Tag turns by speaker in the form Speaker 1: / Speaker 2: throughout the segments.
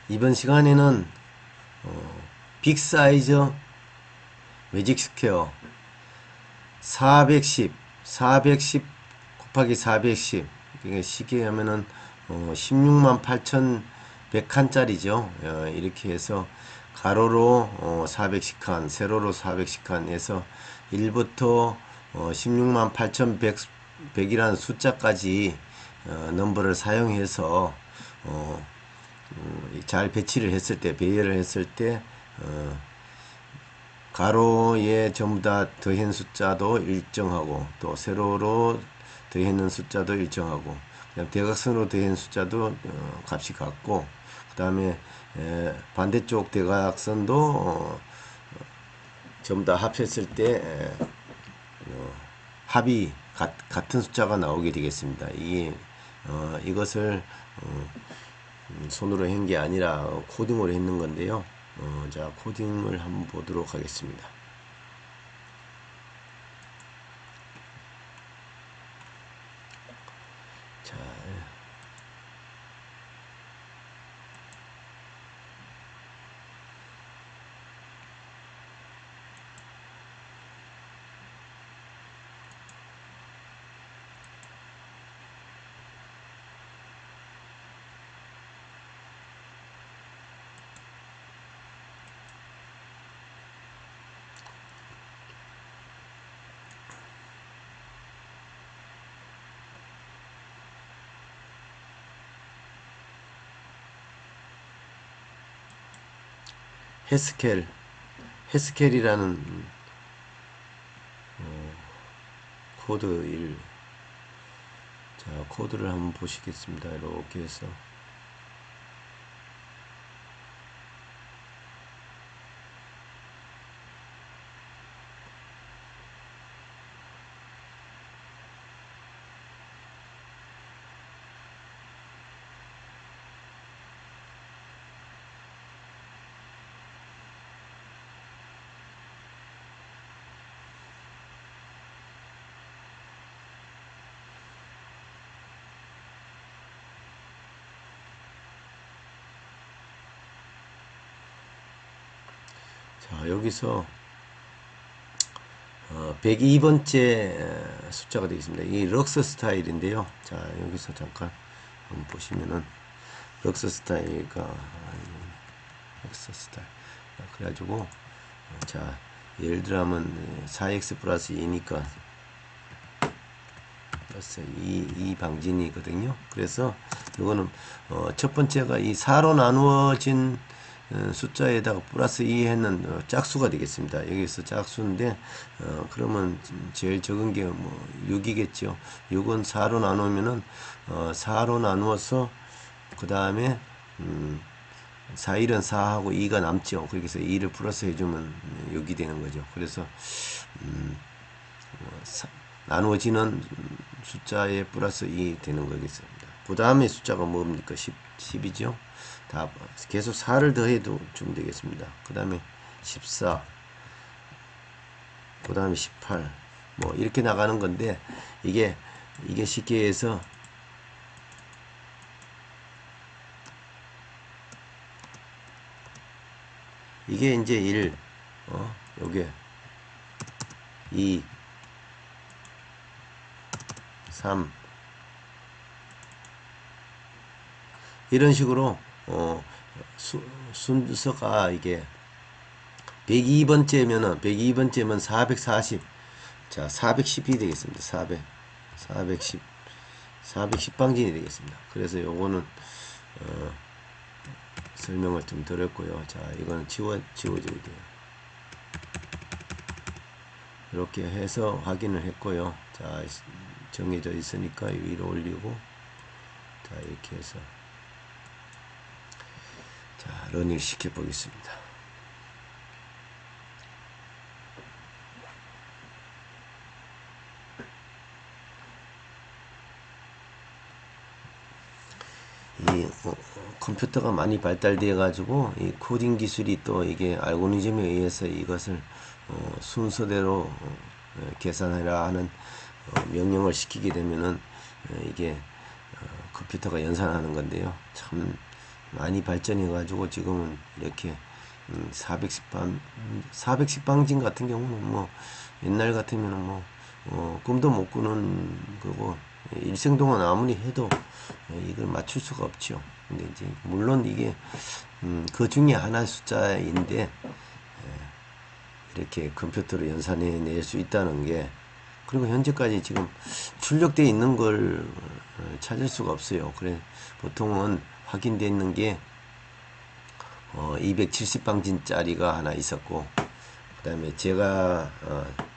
Speaker 1: 이번 시간에는 빅 사이즈 매직 스퀘어 410, 410 곱하기 410 이게 쉽게 하면은 16만 8,100칸짜리죠. 이렇게 해서 가로로 410칸, 세로로 410칸 해서 1부터 16만 8,100이라는 숫자까지 넘버를 사용해서 잘 배치를 했을 때, 배열을 했을 때 가로에 전부 다 더한 숫자도 일정하고 또 세로로 더했는 숫자도 일정하고 그다음 대각선으로 더한 숫자도 값이 같고 그 다음에 반대쪽 대각선도 전부 다 합했을 때 합이 같은 숫자가 나오게 되겠습니다. 이것을 손으로 한 게 아니라 코딩으로 했는 건데요. 자, 코딩을 한번 보도록 하겠습니다. 자, 해스켈, 해스켈이라는 코드 1. 자, 코드를 한번 보시겠습니다. 이렇게 해서. 자, 여기서 102번째 숫자가 되겠습니다. 이 럭스 스타일인데요. 자, 여기서 잠깐 한번 보시면은 럭스 스타일가 럭스 스타일. 그래가지고 자, 예를 들면 4x 플러스 2니까 플러스 2 방진이거든요. 그래서 이거는 첫 번째가 이 4로 나누어진 숫자에다가 플러스 2 했는 짝수가 되겠습니다. 여기서 짝수인데 그러면 제일 적은 게 뭐 6이겠죠. 6은 4로 나누면은 4로 나누어서 그 다음에 4, 1은 4하고 2가 남죠. 그래서 2를 플러스 해주면 6이 되는 거죠. 그래서 나누어지는 숫자에 플러스 2 되는 거겠습니다. 그 다음에 숫자가 뭡니까? 10이죠. 다 계속 4를 더해도 주면 되겠습니다. 그 다음에 14, 그 다음에 18, 뭐 이렇게 나가는 건데 이게 쉽게 해서 이게 이제 1, 요게 2, 3 이런 식으로 순서가 이게 102번째면 440. 자, 410이 되겠습니다. 410. 410방진이 되겠습니다. 그래서 요거는 설명을 좀 드렸고요. 자, 이거는 지워줘야 돼요. 이렇게 해서 확인을 했고요. 자, 정해져 있으니까 위로 올리고, 자, 이렇게 해서 자, 런을 시켜 보겠습니다. 이 컴퓨터가 많이 발달되어 가지고 이 코딩 기술이 또 이게 알고리즘에 의해서 이것을 순서대로 계산해라 하는 명령을 시키게 되면은 이게 컴퓨터가 연산하는 건데요. 참 많이 발전해 가지고 지금은 이렇게 410 방진 같은 경우는 뭐 옛날 같으면은 뭐 꿈도 못 꾸는 거고 일생 동안 아무리 해도 이걸 맞출 수가 없죠. 근데 이제 물론 이게 그 중에 하나의 숫자인데 이렇게 컴퓨터로 연산해 낼 수 있다는 게, 그리고 현재까지 지금 출력되어 있는 걸 찾을 수가 없어요. 그래 보통은 확인되어 있는 게 270방진짜리가 하나 있었고, 그 다음에 제가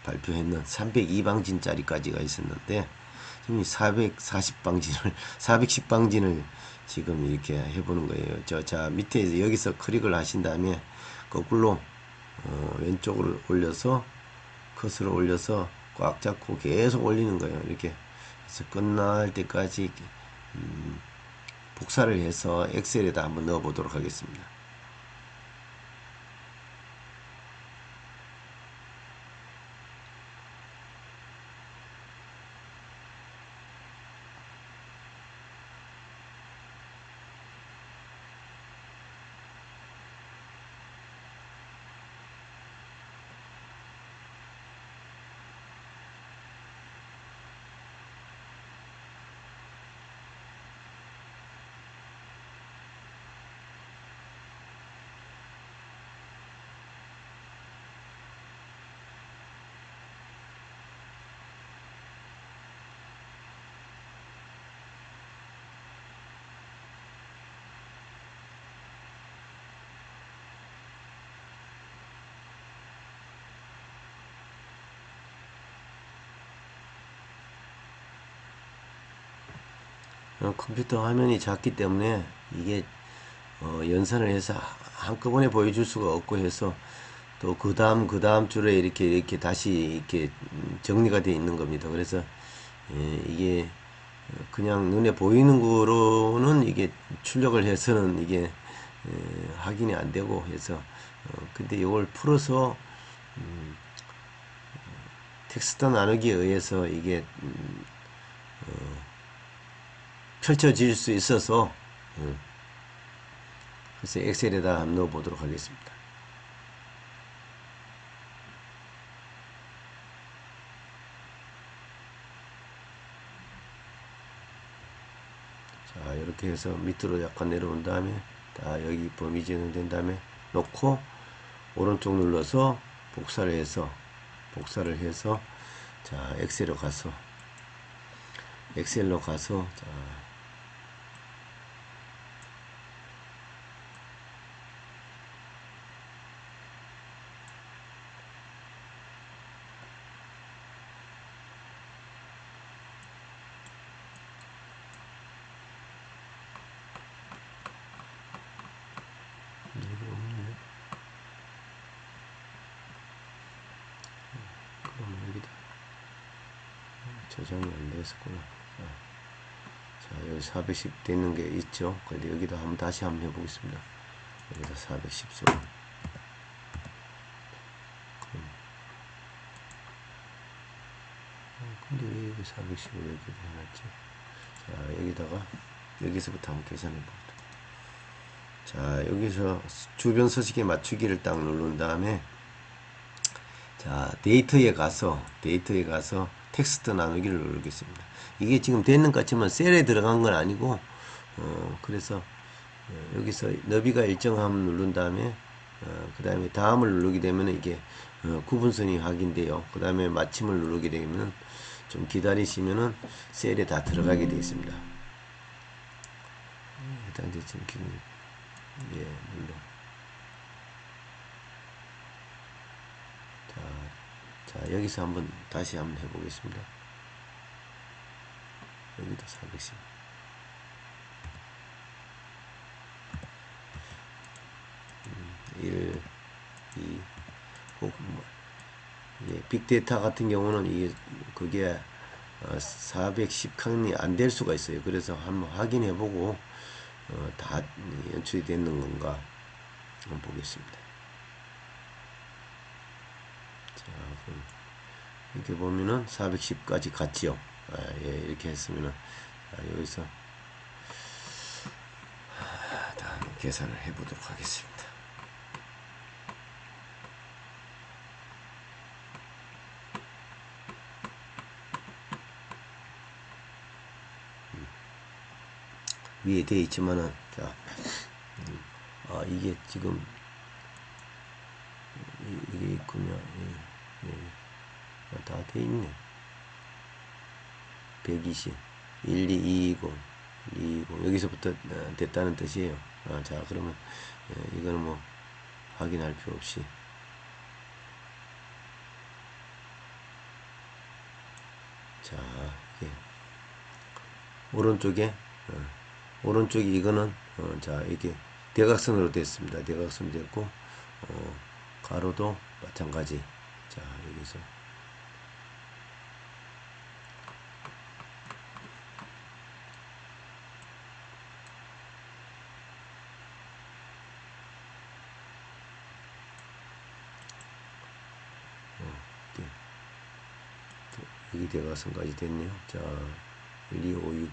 Speaker 1: 발표했는 302방진짜리까지가 있었는데, 지금 440방진을 410방진을 지금 이렇게 해보는 거예요. 자 밑에 여기서 클릭을 하신 다음에 거꾸로 왼쪽으로 올려서 컷을 올려서 꽉 잡고 계속 올리는 거예요. 이렇게 그래서 끝날 때까지 복사를 해서 엑셀에다 한번 넣어 보도록 하겠습니다. 컴퓨터 화면이 작기 때문에 이게 연산을 해서 한꺼번에 보여줄 수가 없고 해서 또 그 다음 줄에 이렇게 다시 이렇게 정리가 되어 있는 겁니다. 그래서 이게 그냥 눈에 보이는 거로는 이게 출력을 해서는 이게 확인이 안 되고 해서 근데 이걸 풀어서 텍스트 나누기에 의해서 이게 펼쳐질 수 있어서 그래서 엑셀에다 한번 넣어 보도록 하겠습니다. 자 이렇게 해서 밑으로 약간 내려온 다음에 다 여기 범위 지정된 다음에 놓고 오른쪽 눌러서 복사를 해서 자 엑셀로 가서 자 그러면 여기다 저장이 안 됐었구나. 자 여기 410 되는 게 있죠. 근데 여기다 한번 다시 한번 해보겠습니다. 여기다 410 써. 근데 왜 여기 410을 이렇게 해놨지? 자 여기다가 여기서부터 한번 계산해 봅니다. 자 여기서 주변 서식에 맞추기를 딱 누른 다음에 자 데이터에 가서 텍스트 나누기를 누르겠습니다. 이게 지금 되는 것 같지만 셀에 들어간 건 아니고 그래서 여기서 너비가 일정하면 누른 다음에 그 다음에 다음을 누르게 되면 이게 구분선이 확인돼요. 그 다음에 마침을 누르게 되면 좀 기다리시면은 셀에 다 들어가게 되어 있습니다. 해당되지 않기는 예 물론 자 여기서 한번 다시 한번 해보겠습니다. 여기도 410 1 2 혹 뭐, 예, 빅데이터 같은 경우는 이게 그게 410칸이 안 될 수가 있어요. 그래서 한번 확인해 보고 다 연출이 되는 건가 한번 보겠습니다. 자, 그럼 이렇게 보면은 410까지 갔지요. 예, 이렇게 했으면은 여기서 계산을 해 보도록 하겠습니다. 위에 되어 있지만은, 자, 이게 지금 이게 있군요. 다 돼 있네. 120, 12220, 220 여기서부터 됐다는 뜻이에요. 자, 그러면 이거는 뭐 확인할 필요 없이, 자, 이게 오른쪽에 오른쪽이 이거는 자, 이게 대각선으로 됐습니다. 대각선 됐고, 가로도 마찬가지. 자, 여기서 여기 대각선까지 됐네요. 자, 12529,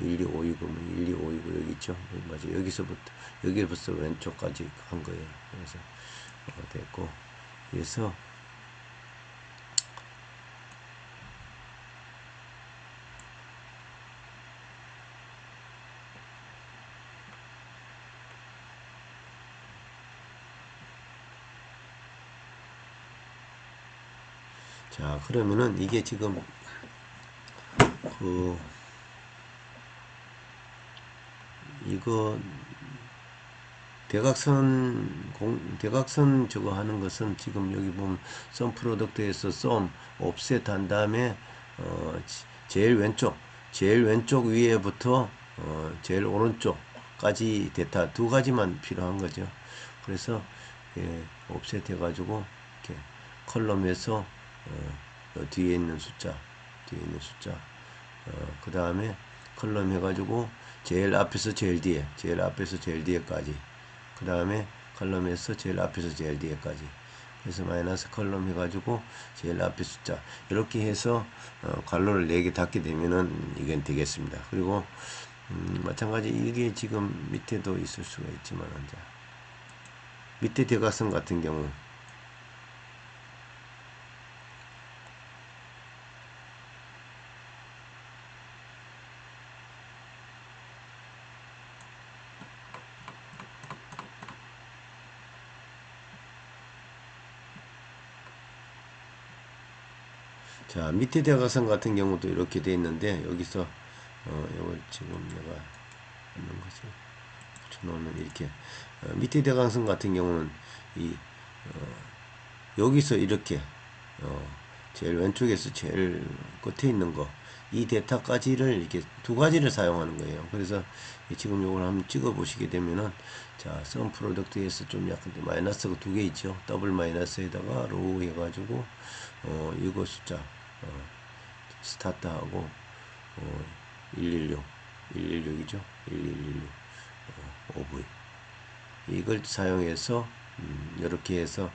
Speaker 1: 12529면 12529 여기 있죠. 맞아. 여기서부터 왼쪽까지 한 거예요. 그래서 됐고, 그래서 자, 그러면은 이게 지금 이거 대각선 저거 하는 것은 지금 여기 보면 썸 프로덕트에서 썸 옵셋 한 다음에 제일 왼쪽 위에부터 제일 오른쪽까지 데이터 두 가지만 필요한 거죠. 그래서 옵셋 해가지고 이렇게 컬럼에서 뒤에 있는 숫자 그 다음에 컬럼 해가지고 제일 앞에서 제일 뒤에까지, 그 다음에 컬럼에서 제일 앞에서 제일 뒤에까지, 그래서 마이너스 컬럼 해가지고 제일 앞에 숫자, 이렇게 해서 괄호를 4개 닫게 되면은 이게 되겠습니다. 그리고 마찬가지 이게 지금 밑에도 있을 수가 있지만, 이제 밑에 대각선 같은 경우 자, 밑에 대각선 같은 경우도 이렇게 돼 있는데, 여기서 이걸 지금 내가 하는 것을 붙여놓으면 이렇게 밑에 대각선 같은 경우는 이 여기서 이렇게 제일 왼쪽에서 제일 끝에 있는 거, 이 데이터까지를 이렇게 두 가지를 사용하는 거예요. 그래서 지금 요걸 한번 찍어 보시게 되면은, 자, 썸 프로덕트에서 좀 약간 마이너스가 두 개 있죠. 더블 마이너스에다가 로우 해가지고 이거 숫자 스타트하고 116 116이죠. 1116 OV 이걸 사용해서 이렇게 해서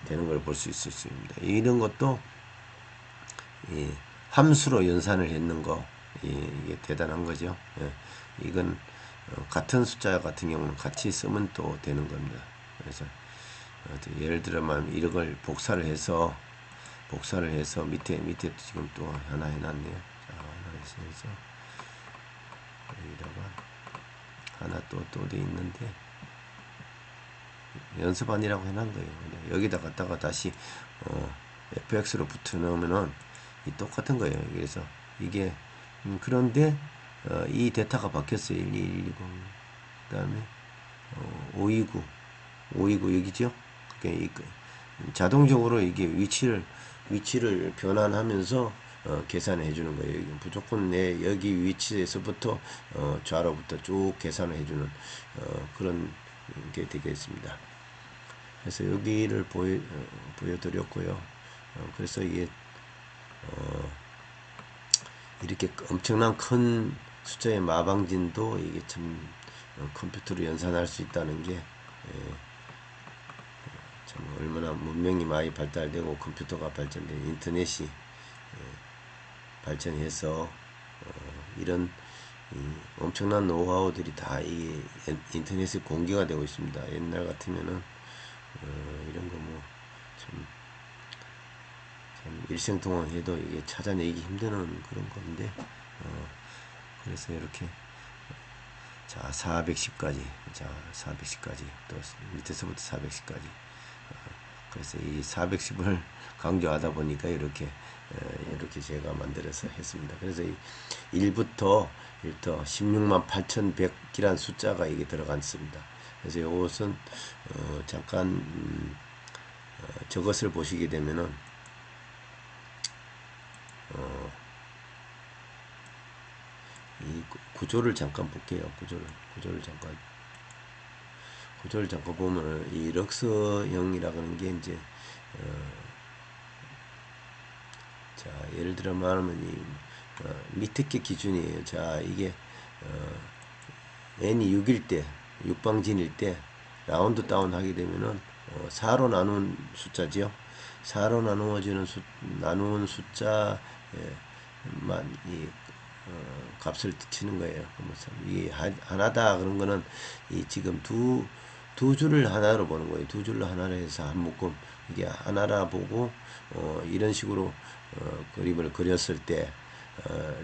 Speaker 1: 되는 걸 볼 수 있습니다. 이런 것도 함수로 연산을 했는 거, 이게 대단한 거죠. 이건 같은 숫자 같은 경우는 같이 쓰면 또 되는 겁니다. 그래서 예를 들면 이걸 복사를 해서 밑에 지금 또 하나 해놨네요. 자, 하나 해서 여기다가 하나 또 돼 있는데 연습안이라고 해놓은 거예요. 여기다 갖다가 다시 fx로 붙여 넣으면은 이 똑같은 거예요. 그래서 이게 그런데 이 데이터가 바뀌었어요. 12120 그다음에 529 여기죠. 그러니까 자동적으로 이게 위치를 변환하면서 계산해 주는 거예요. 무조건 내 여기 위치에서부터 좌로부터 쭉 계산을 해주는 그런 게 되겠습니다. 그래서 여기를 보여드렸고요. 그래서 이게 이렇게 엄청난 큰 숫자의 마방진도 이게 참 컴퓨터로 연산할 수 있다는 게 참 얼마나 문명이 많이 발달되고 컴퓨터가 발전된 인터넷이 발전해서 이런 엄청난 노하우들이 다 이 인터넷에 공개가 되고 있습니다. 옛날 같으면은 이런 거 뭐 참 일생동안 해도 이게 찾아내기 힘든 그런 건데 그래서 이렇게 자 410까지 자 410까지 또 밑에서부터 410까지 그래서 이 410을 강조하다 보니까 이렇게 제가 만들어서 했습니다. 그래서 이 1부터 16만 8,100이란 숫자가 이게 들어갔습니다. 그래서 이것은 잠깐 저것을 보시게 되면은 이 구조를 잠깐 볼게요. 구조를 잠깐 보면은 이 럭스형이라는 게 이제 자 예를 들어 말하면 이 밑에 게 기준이에요. 자 이게 n이 6일 때 6방진일 때 라운드 다운 하게 되면은 4로 나눈 숫자지요. 4로 나누은 숫자만 이 값을 치는 거예요. 이 하나다 그런 거는 이 지금 두 줄을 하나로 보는 거예요. 두 줄로 하나로 해서 한 묶음 이게 하나라 보고 이런 식으로 그림을 그렸을 때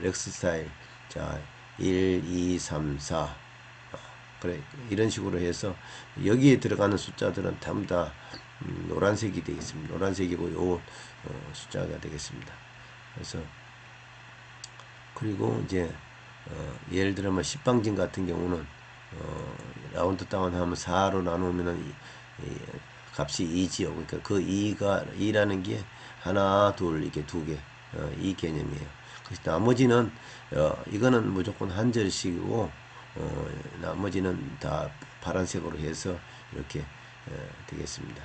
Speaker 1: 렉스 스타일 자 1, 2, 3, 4 그래 이런 식으로 해서 여기에 들어가는 숫자들은 전부 다 노란색이 되겠습니다. 노란색이고 요 숫자가 되겠습니다. 그래서 그리고 이제 예를 들어 뭐 10방진 같은 경우는 라운드 다운 하면 4로 나누면은 이 값이 2지요. 그러니까 그 2라는 게 하나, 둘, 이게 두 개. 이 개념이에요. 그래서 나머지는 이거는 무조건 한 절씩이고 나머지는 다 파란색으로 해서 이렇게 되겠습니다.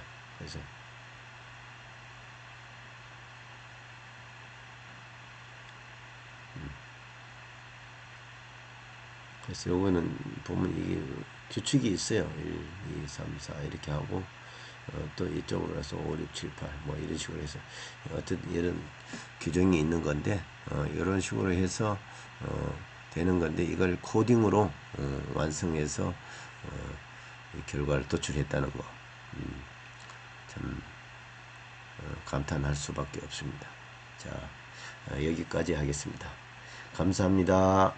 Speaker 1: 그래서 요거는 보면 이게 규칙이 있어요. 1, 2, 3, 4 이렇게 하고 또 이쪽으로 해서 5, 6, 7, 8 뭐 이런 식으로 해서 어떤 이런 규정이 있는 건데 이런 식으로 해서 되는 건데 이걸 코딩으로 완성해서 결과를 도출했다는 거 참 감탄할 수밖에 없습니다. 자 여기까지 하겠습니다. 감사합니다.